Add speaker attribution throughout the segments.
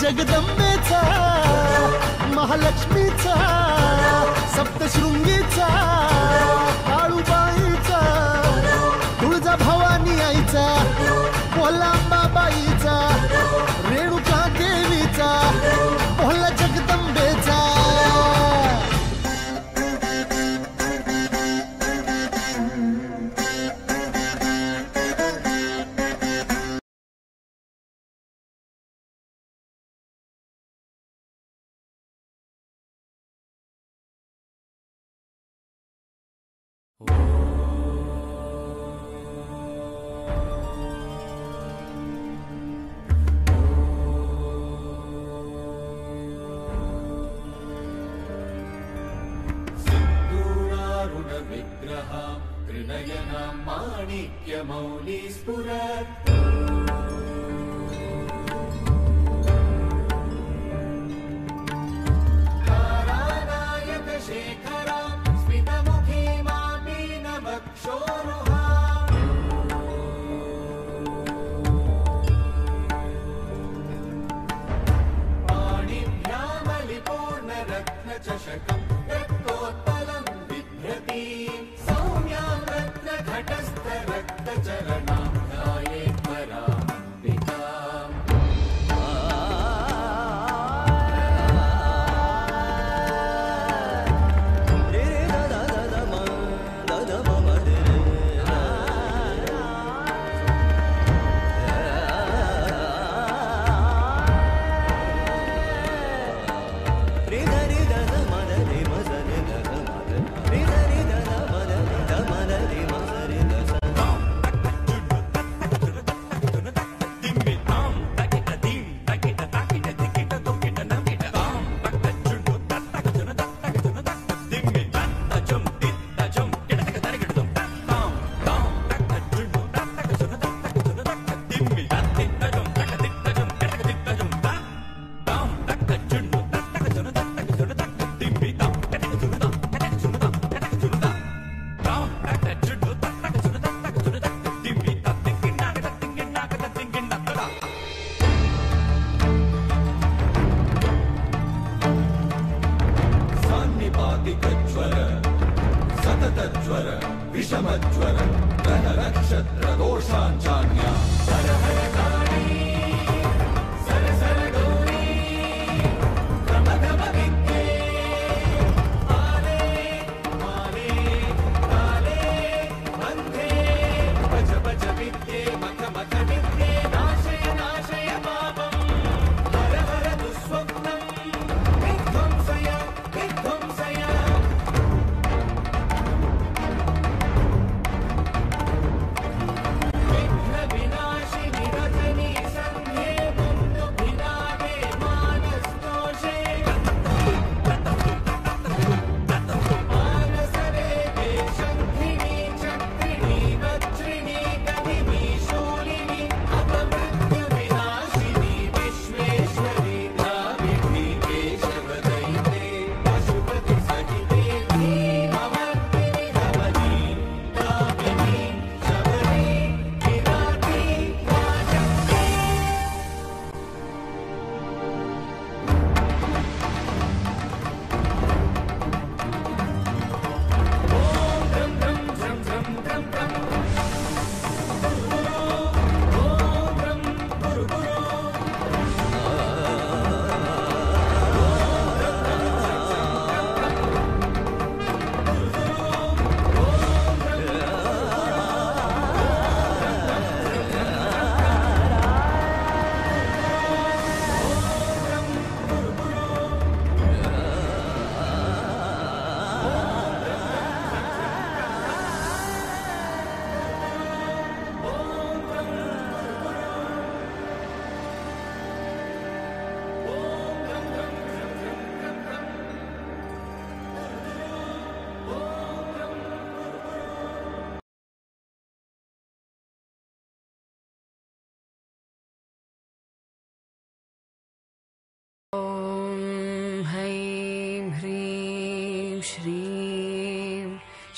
Speaker 1: जगदंबेचा महालक्ष्मीचा सप्तशृंगीचा काळूबाईचा तुळजा भवानी आईचा कोलांबाबाईचा रेणुका देवीचा भोला जगदंबेचा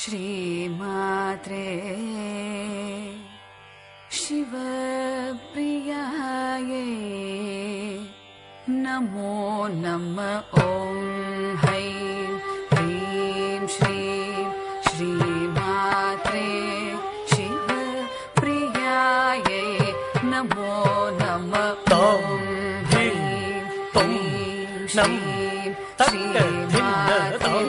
Speaker 2: श्रीमात्रे शिवप्रियायै नमो नमः। ॐ हैं ह्रीं श्रीं श्रीमात्रे शिवप्रियायै नमो नमः। ॐ हैं ह्रीं श्रीं श्रीमात्रे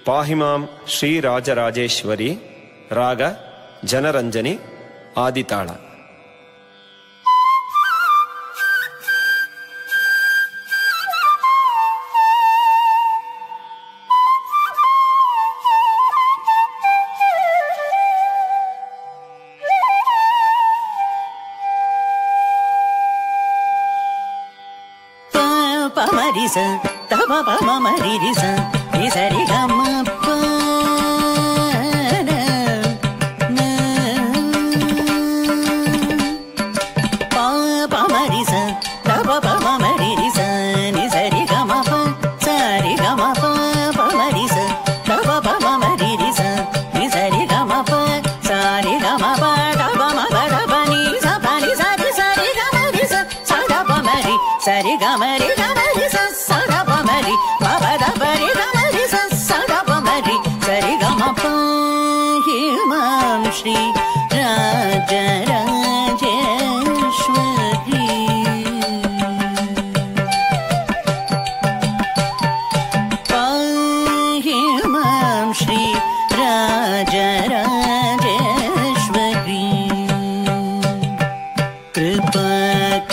Speaker 3: पाहिमां श्रीराजराजेश्वरी राग जनरंजनी आदिताल।
Speaker 4: मरि स ध प प म म रि रि स नि स रि ग म प प म रि स ध प प म म रि रि स नि स रि ग म प स रि ग म प प म रि स ध प प म म रि रि स नि स रि ग म प स रि ग म प ध प म प ध प नि स प नि स रि स रि ग म रि स स ध प म रि स रि ग म रि ग म रि स स ध प म रि म प ध प रि ग म रि स स ध प म रि स रि ग म प हि मां श्री राजराजेश्वरी पाहि मां श्री राजराजेश्वरी कृपा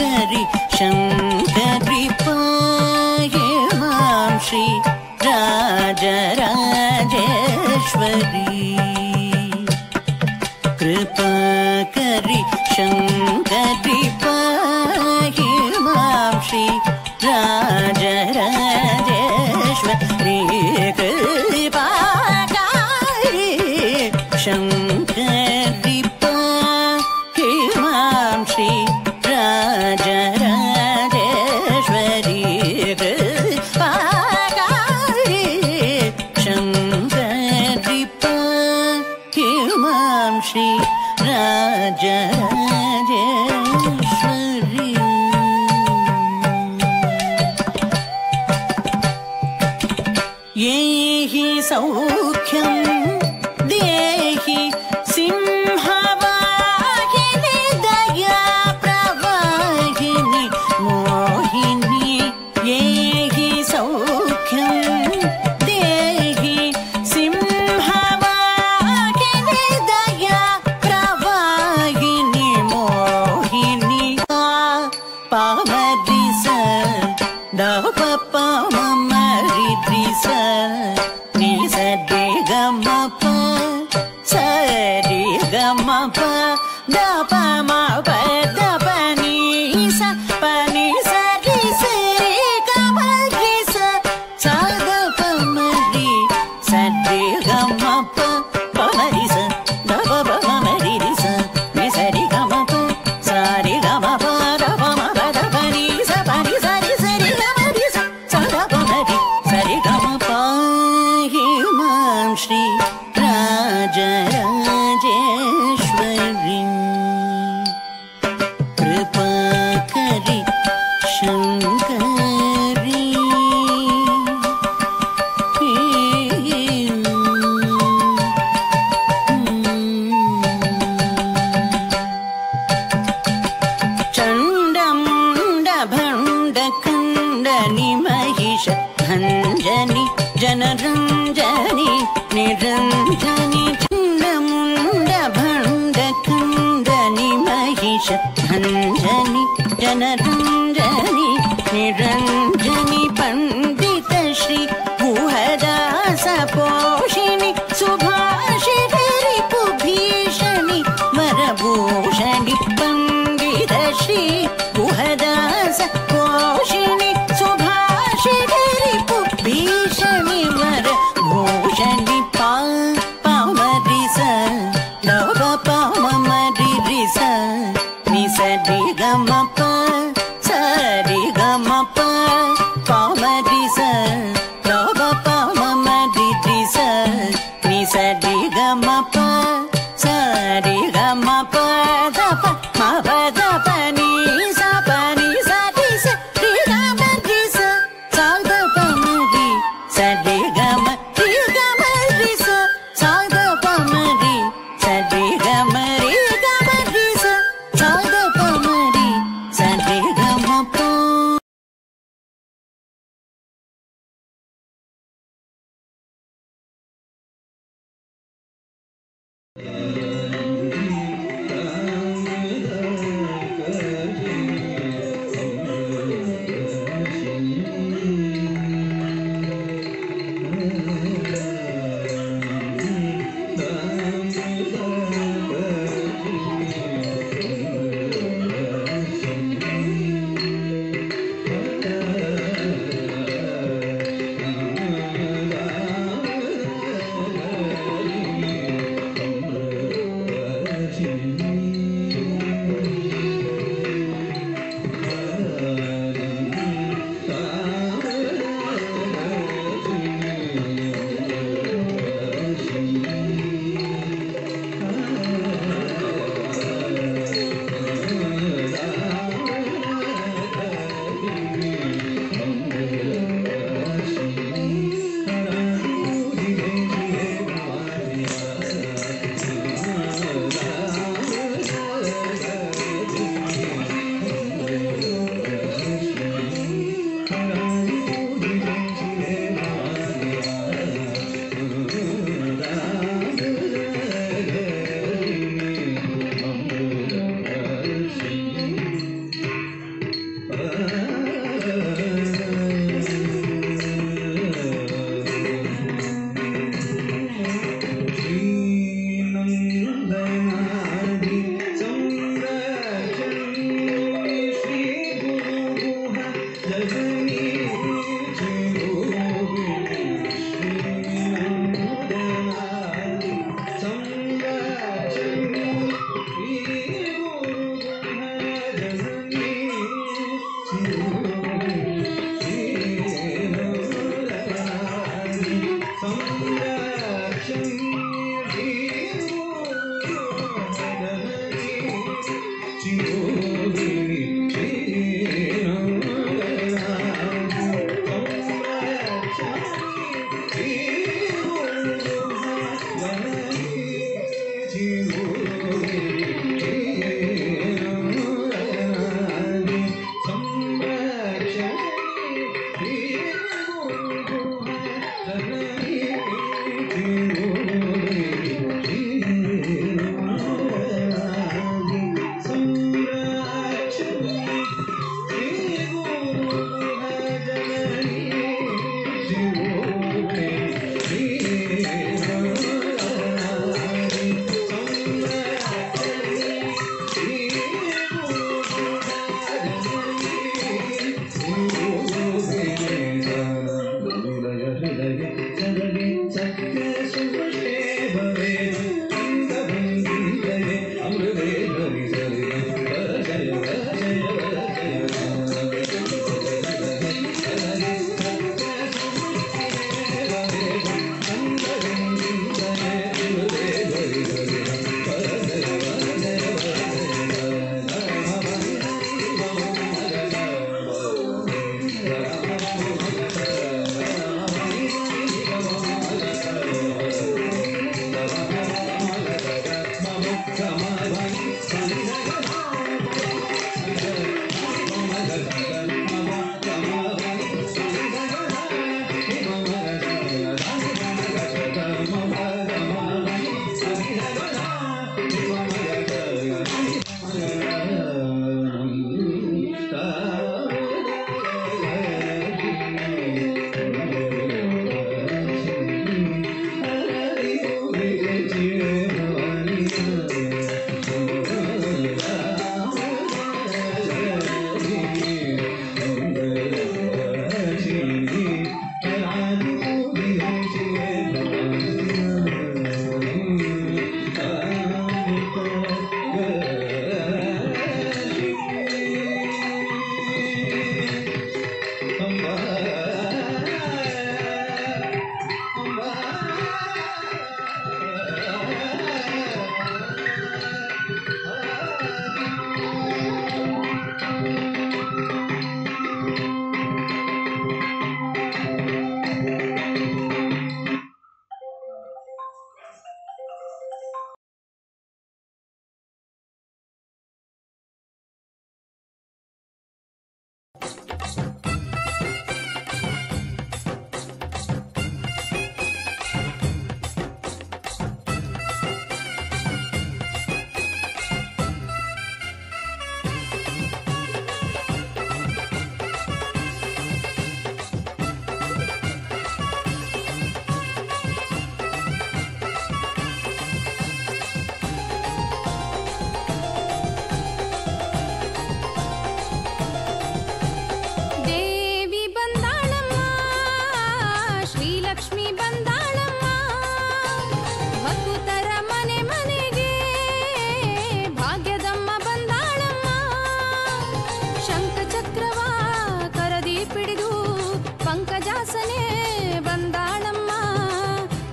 Speaker 4: करि शंकरी पाहि मां श्री राजराजेश्वरी कृपा करि शंकरी पाहि मां श्री राजराजेश्वरी कृपा करि शंकरी पाहि मां श्री राजराजेश्वरी कृपा करि शंकरी पाहि मां श्री राजराजेश्वरी ये हि सौख्यं देहि सिंहवाहिनी दया प्रवाहिनी मोहिनी ये हि सौख्यं देहि सिंहवाहिनी दया प्रवाहिनी मोहिनी पामरि स द प प म म रि रि स नि स रि ग म प स रि ग म प द प म प द प नि स प नि स रि स रि ग म रि स स द प म रि स रि ग म प प म रि स द प प म म रि रि स नि स रि ग म प स रि ग म प द प म प द प नि स प नि स रि स रि ग म रि स स द प म रि स रि ग म प हि मां श्री राजराजेश्वरी कृपा करि शंकरी चण्डमुण्ड भण्ड खण्डनि महिष भञ्जनि जनरञ्जनि निरञ्जनि चण्डमुण्ड भण्ड खण्डनि महिष भञ्जनि जनरञ्जनि निरञ्जनि पण्डित श्री गुहदास पोषिणि सुभाषिणि रिपुभीषणि वरभूषणि पण्डित श्री गुहदास पोषिणि सुभाषिणि रिपुभीषणि वरभूषणि पामरि स द प प म म रि रि स नि स रि ग म प स रि ग म प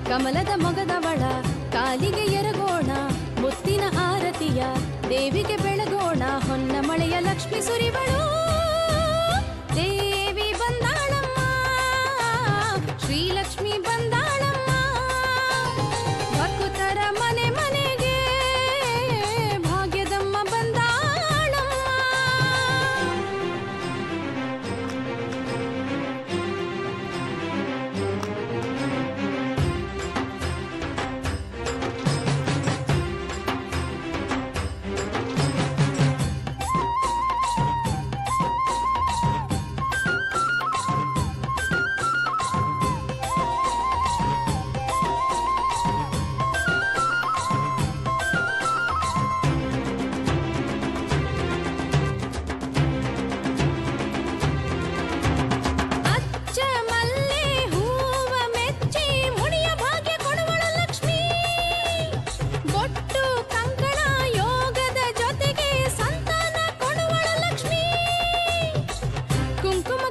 Speaker 5: ಕಮಲದ ಮೊಗದವಳ ಕಾಲಿಗೆ ಎರಗೋಣ, ಮುತ್ತಿನ ಆರತಿಯ ದೇವಿಗೆ ಬೆಳಗೋಣ. ಹೊನ್ನ ಮಳೆಯ ಲಕ್ಷ್ಮಿ ಸುರಿವಳು, ದೇವಿ ಬಂದಾಳಮ್ಮ, ಶ್ರೀಲಕ್ಷ್ಮಿ ಬಂದಾಳಮ್ಮ. ಭಕ್ತರ ಮನೆ ಮನೆಗೆ ಭಾಗ್ಯದಮ್ಮ ಬಂದಾಳಮ್ಮ.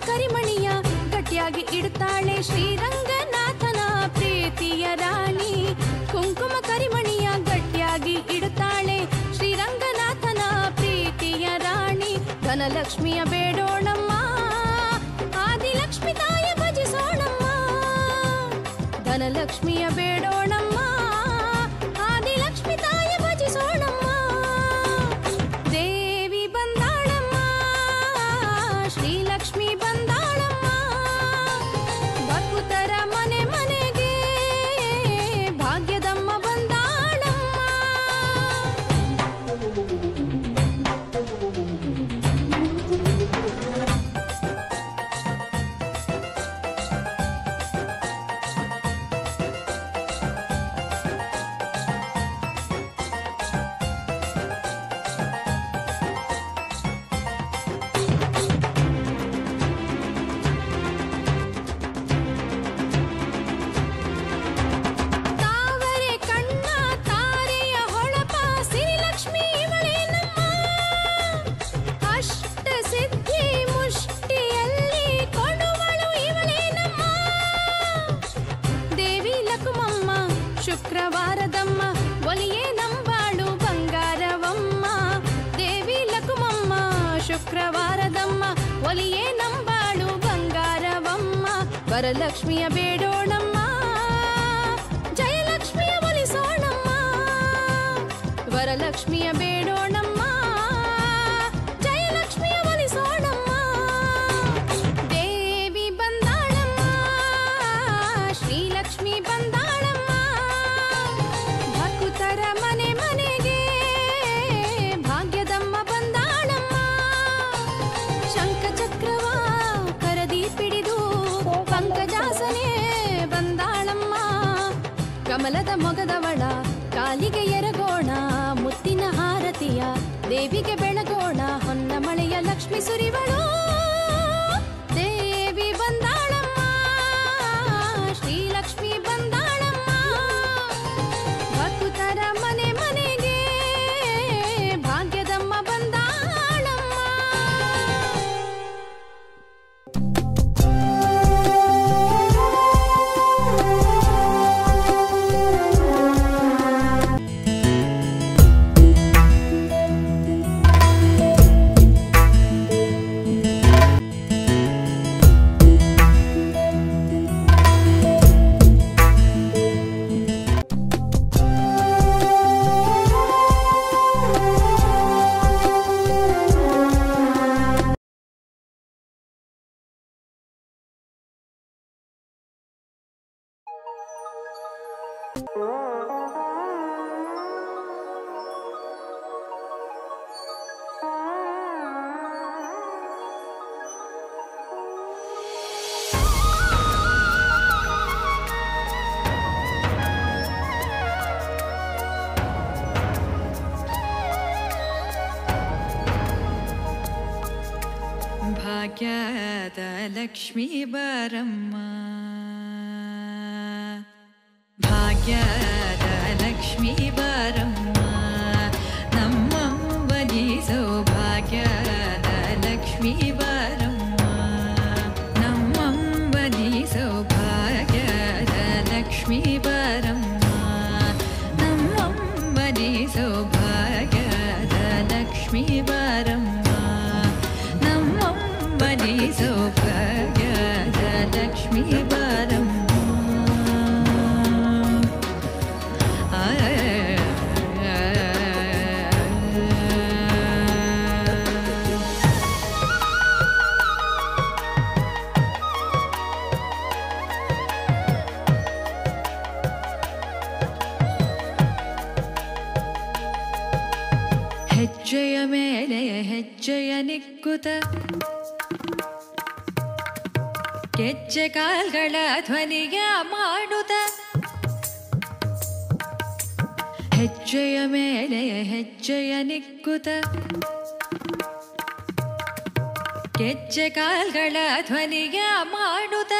Speaker 5: ಕರಿಮಣಿಯ ಗಟ್ಟಿಯಾಗಿ ಇಡ್ತಾಳೆ ಶ್ರೀರಂಗನಾಥನ ಪ್ರೀತಿಯ ರಾಣಿ. ಕುಂಕುಮ ಕರಿಮಣಿಯ ಗಟ್ಟಿಯಾಗಿ ಇಡುತ್ತಾಳೆ ಶ್ರೀರಂಗನಾಥನ ಪ್ರೀತಿಯ ರಾಣಿ. ಧನಲಕ್ಷ್ಮಿಯ ಬೇಡೋಣಮ್ಮ, ಆದಿಲಕ್ಷ್ಮಿ ತಾಯ ಭಜಿಸೋಣಮ್ಮ. ಧನಲಕ್ಷ್ಮಿಯ ಬೇಡೋಣಮ್ಮ, ಆದಿಲಕ್ಷ್ಮಿ ತಾಯ ಭಜಿಸೋಣಮ್ಮ. ದೇವಿ ಬಂದಾಳಮ್ಮ, ಶ್ರೀಲಕ್ಷ್ಮಿ ಬಂದಾಳಮ್ಮ. ಭಕ್ತರ ಮನೆ ಮನೆಗೆ ಭಾಗ್ಯದಮ್ಮ ಬಂದಾಳಮ್ಮ. ತಾವರೆ ಕಣ್ಣ ತಾರೆಯ ಹೊಳಪ ಸಿರಿಲಕ್ಷ್ಮಿ ಇವಳೇನಮ್ಮ. ಅಷ್ಟ ಸಿದ್ಧಿ ಮುಷ್ಟಿಯಲ್ಲಿ ಕೊಡುವಳು ಇವಳೇನಮ್ಮ. ದೇವಿ ಲಕುಮಮ್ಮ ಶುಕ್ರವಾರದಮ್ಮ, ಒಲಿಯೇ ನಂಬಾಳು ಬಂಗಾರವಮ್ಮ. ದೇವಿ ಲಕುಮಮ್ಮ ಶುಕ್ರವಾರದಮ್ಮ, ಒಲಿಯೇ ನಂಬಾಳು ಬಂಗಾರವಮ್ಮ. ವರಲಕ್ಷ್ಮಿಯ ಬೇಡೋಣಮ್ಮ, ಜಯಲಕ್ಷ್ಮಿಯ ಒಲಿಸೋಣಮ್ಮ. ವರಲಕ್ಷ್ಮಿಯ ಬೇಡೋಣಮ್ಮ, ಜಯಲಕ್ಷ್ಮಿಯ ಒಲಿಸೋಣಮ್ಮ. ದೇವಿ ಬಂದಾಳಮ್ಮ, ಶ್ರೀಲಕ್ಷ್ಮಿ ಬಂದಾಳಮ್ಮ. ಭಕ್ತರ ಮನೆ ಮನೆಗೆ ಭಾಗ್ಯದಮ್ಮ ಬಂದಾಳಮ್ಮ. ಶಂಖ ಚಕ್ರವ ಕರದಿ ಪಿಡಿದು ಪಂಕಜಾಸನೆ ಬಂದಾಳಮ್ಮ. ಕಮಲದ ಮೊಗದವಳ ಕಾಲಿಗೆ ಎರಗೋಣ, ಮುತ್ತಿನ ಹಾರತಿಯ ದೇವಿಗೆ ಬೆಳಗೋಣ. ಹೊನ್ನ ಮಳೆಯ ಲಕ್ಷ್ಮಿ ಸುರಿವಳು, ದೇವಿ ಬಂದಾಳಮ್ಮ, ಶ್ರೀಲಕ್ಷ್ಮಿ ಬಂದಾಳಮ್ಮ. ಭಕ್ತರ ಮನೆ ಮನೆಗೆ ಭಾಗ್ಯದಮ್ಮ ಬಂದಾಳಮ್ಮ.
Speaker 6: ಭಾಗ್ಯದ ಲಕ್ಷ್ಮೀ ಬಾರಮ್ಮ, ಭಾಗ್ಯದ ಲಕ್ಷ್ಮೀ ಬಾರಮ್ಮ. ನಮ್ಮಂಬನಿ ಸೌಭಾಗ್ಯದ ಲಕ್ಷ್ಮೀ ಬಾರಮ್ಮ. ನಮ್ಮಂಬನಿ ಸೌಭಾಗ್ಯದ ಲಕ್ಷ್ಮೀ ಬಾರಮ್ಮ. ನಮ್ಮಂಬನಿ ಸೌಭಾಗ್ಯದ ಲಕ್ಷ್ಮೀ ಬಾರಮ್ಮ. ನಮ್ಮಂಬನಿ ಸೌಭಾಗ್ಯದ ಲಕ್ಷ್ಮೀ ಬಾರಮ್ಮ. ಹೆಜ್ಜೆಯ ಮೇಲೆ ಹೆಜ್ಜೆಯ ನಿಕ್ಕುತ ಗೆಜ್ಜೆ ಕಾಲ್ಗಳ ಧ್ವನಿಯ ಮಾಡುತ್ತ, ಹೆಜ್ಜೆಯ ಮೇಲೆ ಹೆಜ್ಜೆಯ ನಿಕ್ಕುತ ಗೆಜ್ಜೆ ಕಾಲ್ಗಳ ಧ್ವನಿಯ ಮಾಡುತ್ತ,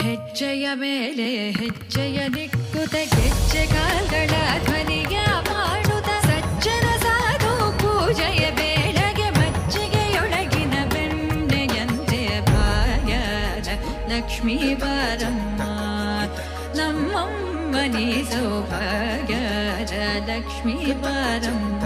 Speaker 6: ಹೆಜ್ಜೆಯ ಮೇಲೆ ಹೆಜ್ಜೆಯ ನಿಕ್ಕುತ ಗೆಜ್ಜೆ ಕಾಲ್ಗಳ ಧ್ವನಿಯ ಮಾಡುತ್ತ. ಸಜ್ಜನ ಸಾಧು ಪೂಜೆಯ ಬೇಳೆಗೆ ಮಜ್ಜಿಗೆಯೊಳ ಲಕ್ಷ್ಮೀ ಬಾರಮ್ಮ ನಮ್ಮಮ್ಮನಿ ಸೌಭಾಗ್ಯದ ಲಕ್ಷ್ಮೀ ಬಾರಮ್ಮ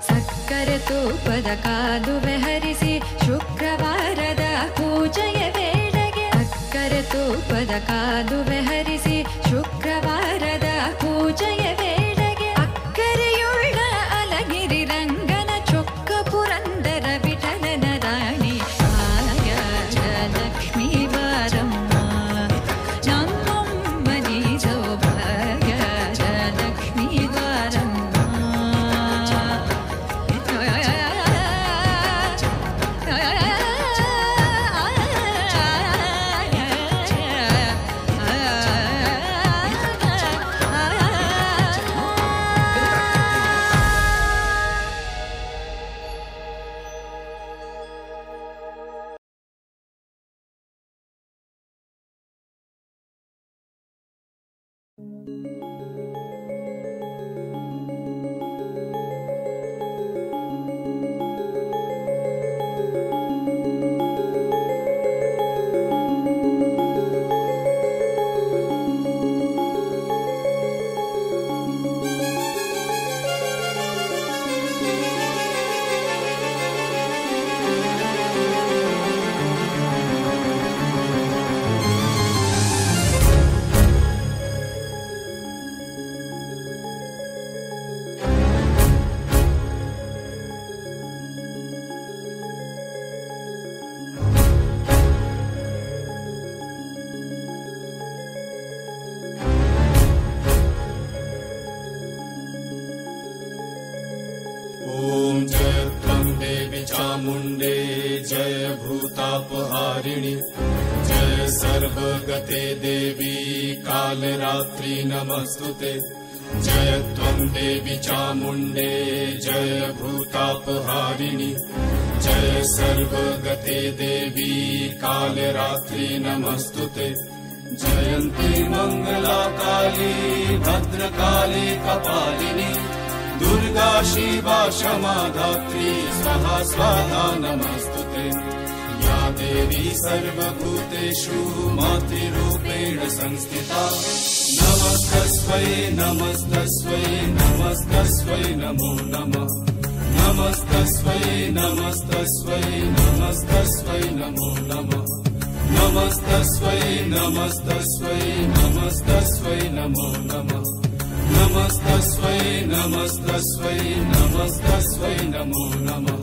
Speaker 6: ಸಕ್ಕರೆ ತೂಪದ ಕಾಲುವೆ ಹರಿಸಿ ಶುಕ್ರವಾರದ ಪೂಜೆಯ ವೇಳೆಗೆ ಸಕ್ಕರೆ ತೂಪದ ಕಾಲುವೆ ಹರಿಸಿ ಶುಕ್ರವಾರದ ಪೂಜೆಯ ವೇಳೆಗೆ ಅಕ್ಕರೆಯುಳ್ಳ ಅಲಗಿರಿ ರಂಗನ ಚೊಕ್ಕ ಪುರಂದರ ವಿಠಲನ ರಾಣಿ ಆಯಾದ ಲಕ್ಷ್ಮೀ ಬಾರಮ್ಮ ನಮ್ಮಮ್ಮನಿ ಸೌಭಾಗ್ಯದ ಲಕ್ಷ್ಮೀ ಬಾರಮ್ಮ
Speaker 7: चामुण्डे जय भूतापहारिणि जय सर्वगते देवी कालरात्रि नमस्तुते जय त्वं देवी चामुण्डे जय भूतापहारिणि जय सर्वगते देवी कालरात्रि नमस्तुते जयन्ती मङ्गला काली भद्रकाली कपालिनी दुर्गा शिवा क्षमा धात्री स्वाहा स्वाहा नमस्तुते या देवी सर्वभूतेषु मातृरूपेण संस्थिता नमस्तस्मै नमस्तस्मै नमस्तस्मै नमो नमः नमस्तस्मै नमस्तस्मै नमस्तस्मै नमो नमः नमस्तस्मै नमस्तस्मै नमस्तस्मै नमो नमः नमस्तस्मै नमस्तस्मै नमस्तस्मै नमो नमः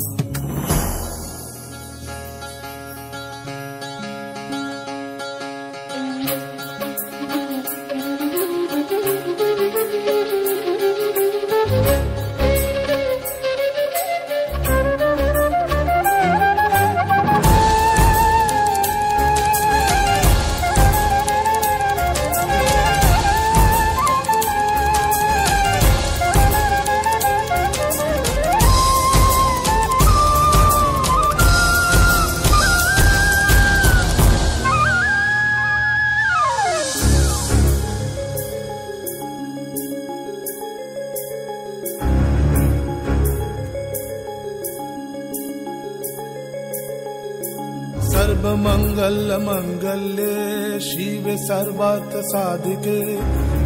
Speaker 1: सर्वमंगल मंगल्ये शिवे सर्वार्थ साधिके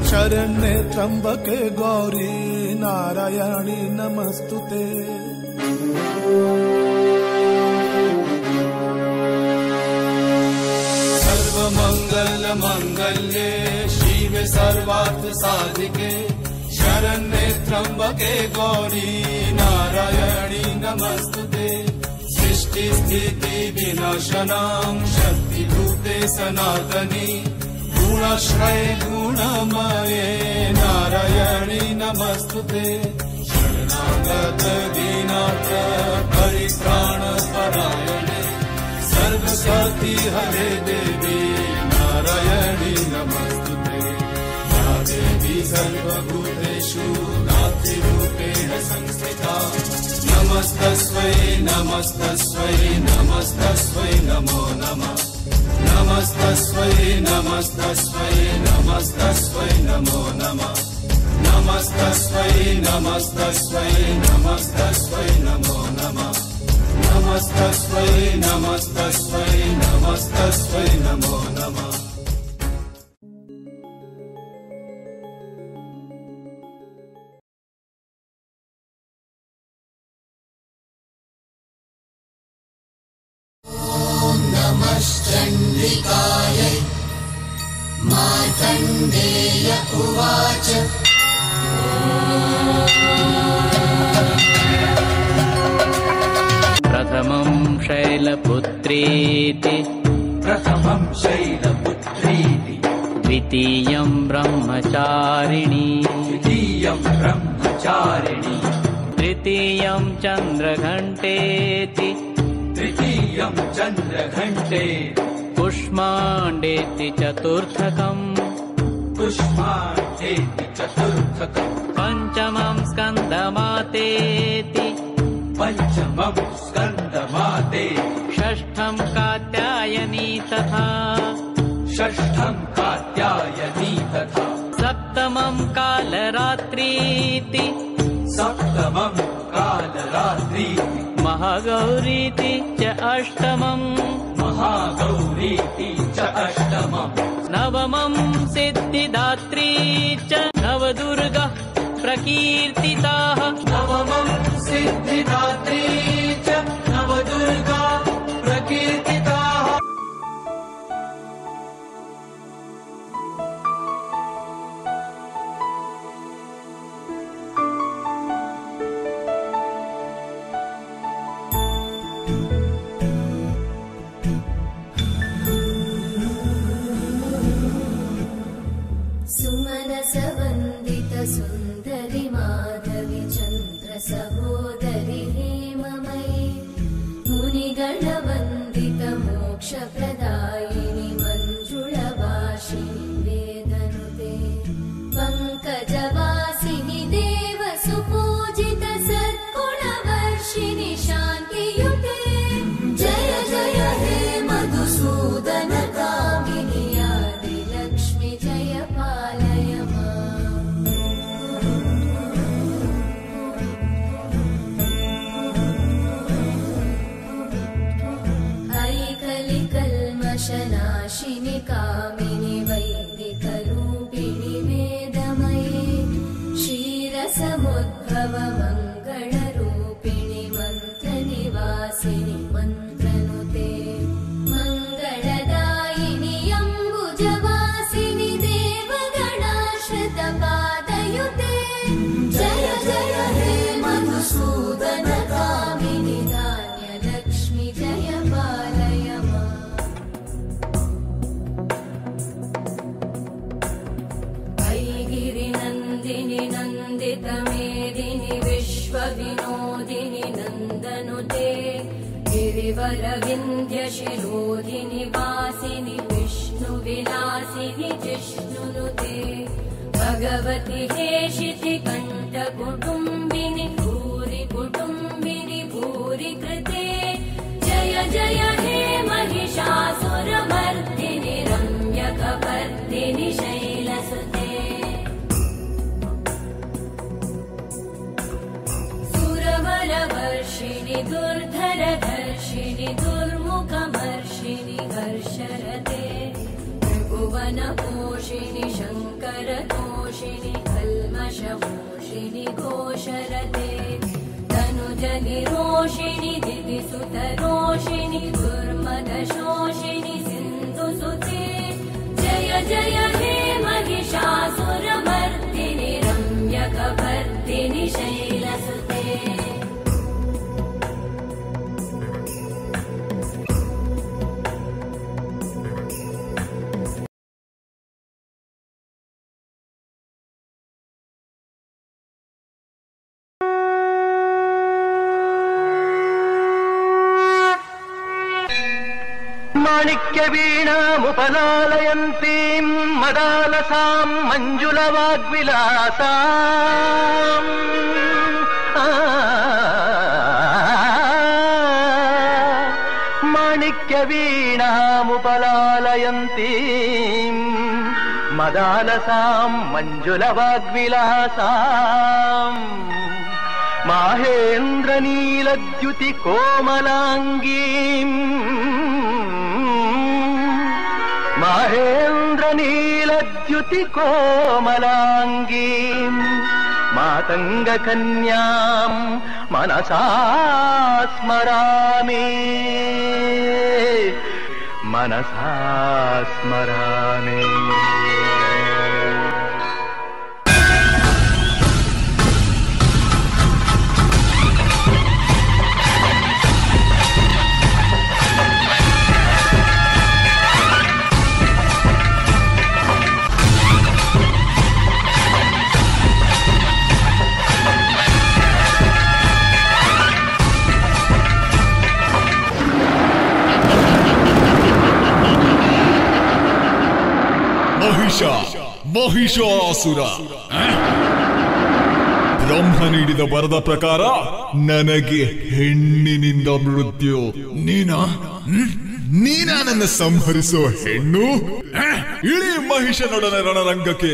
Speaker 1: शरण्ये त्र्यंबके गौरी नारायणी नमस्तुते
Speaker 7: सर्वमंगल मंगल्ये शिवे सर्वार्थ साधिके शरण्ये त्र्यंबके गौरी नारायणी नमस्तुते सृष्टि स्थिति विनाशनां शक्तिभूते सनातनी गुणाश्रये गुणमये नारायणी नमस्तुते शरणागत दीनाथ परित्राण परायणे सर्वसाती हरे देवी नारायणी नमस्तुते या देवी सर्वभूतेषु नातिरूपेण संस्थिता नमस्तस्मै नमस्तस्मै नमस्तस्मै नमो नमः नमस्तस्मै नमस्तस्मै नमस्तस्मै नमो नमः नमस्तस्मै नमस्तस्मै नमस्तस्मै नमो नमः नमस्तस्मै नमस्तस्मै नमस्तस्मै नमो नमः
Speaker 8: चण्डिकायै मार्कण्डेय उवाच
Speaker 9: प्रथमं शैलपुत्रीति द्वितीयं ब्रह्मचारिणी तृतीयं चन्द्रघण्टेति कुष्माण्डेति चतुर्थकम् पञ्चमं स्कन्दमातेति षष्ठं कात्यायनी तथा सप्तमं कालरात्रीति महागौरीति च अष्टमम् नवमं सिद्धिदात्री च नवदुर्गा प्रकीर्तिताः
Speaker 5: सुन्दरि माधवी चन्द्र सहोदरि हेममयी मुनिगणवन्दित मोक्षप्रदायिनि मञ्जुळवासिनि वेदनुते पङ्कजवासिनि देव सुपूजित सद्गुणवर्षिणि शान्तियुते जय जय हे मधुसूदन कामिनि आदिलक्ष्मि जय पालय नाशिनि कामिनि वैदिकरूपिणि वेदमये क्षीरसमुद्भव मङ्गलरूपिणि मन्त्रनिवासिनि मन्त्रनुते मङ्गलदायिनि अम्बुजवासिनि देवगणाश्रितपादयुते जय जय हे मधुसूदन कामिनि धान्यलक्ष्मि जय पालय नन्दितमेदिनि विश्वविनोदिनि नन्दनुते गिरिवरविन्ध्यशिरोधिनि वासिनि विष्णुविलासिनि जिष्णुनुते भगवति हेशिति कण्ठकुटुम्बिनि भूरि कुटुम्बिनि भूरि कृते जय जय हे महिषासुरमर्दिनि रम्यकपर्दिनि शैलसुते वर्षिणि दुर्धरधर्षिणि दुर्मुखमर्षिणि हर्षरते त्रिभुवनपोषिणि शङ्करतोषिणि कल्मषमोषिणि घोषरते तनुजनिरोषिणि दिविसुतरोषिणि दुर्मदशोषिणि सिन्धुसुते जय जय हे महिषासुरमर्दिनि रम्यकपर्दिनि शैलसुते
Speaker 10: माणिक्यवीणामुपलालयन्तीं मदालसां मञ्जुलवाग्विलासाम् माणिक्यवीणामुपलालयन्तीं మదాలసాం మంజుల వాగ్విలాసాం మాహేంద్రనీలద్యుతి కోమలాంగీం మాహేంద్రనీలద్యుతి కోమలాంగీం మాతంగకన్యాం మనసా స్మరామి మనసా స్మరామి.
Speaker 11: ಮಹಿಷಾಸುರ ಬ್ರಹ್ಮ ನೀಡಿದ ವರದ ಪ್ರಕಾರ ನನಗೆ ಹೆಣ್ಣಿನಿಂದ ಮೃತ್ಯು. ನೀನಾ ನನ್ನ ಸಂಹರಿಸೋ ಹೆಣ್ಣು? ಇಳಿ ಮಹಿಷನೊಡನೆ ರಣರಂಗಕ್ಕೆ.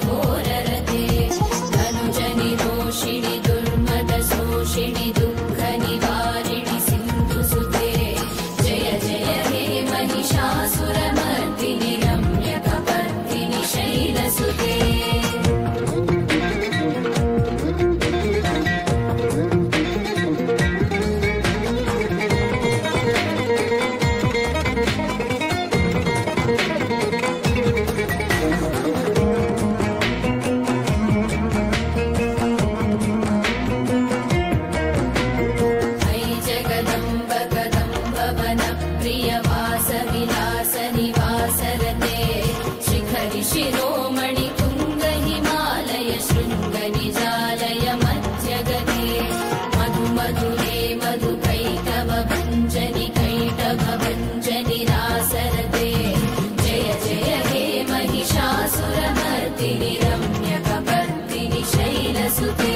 Speaker 5: घोररते अनुजनि रोषिणि दुर्मद शोषिणि दुःख निवारिणि मधुरे मधुकैटभञ्जनि कैटभञ्जनि रासरते जय जय हे महिषासुरमर्दिनि रम्यकपर्दिनि शैलसुते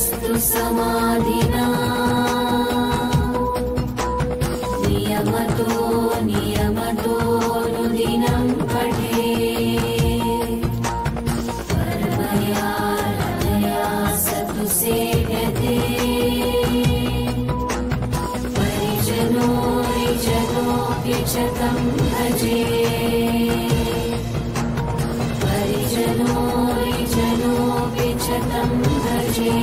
Speaker 5: स्तु समाधिना नियमतो नुदिनं पठे परमया सतु सेव्यते परिजनोऽपि च तं भजे परिजनोऽपि च तं भजे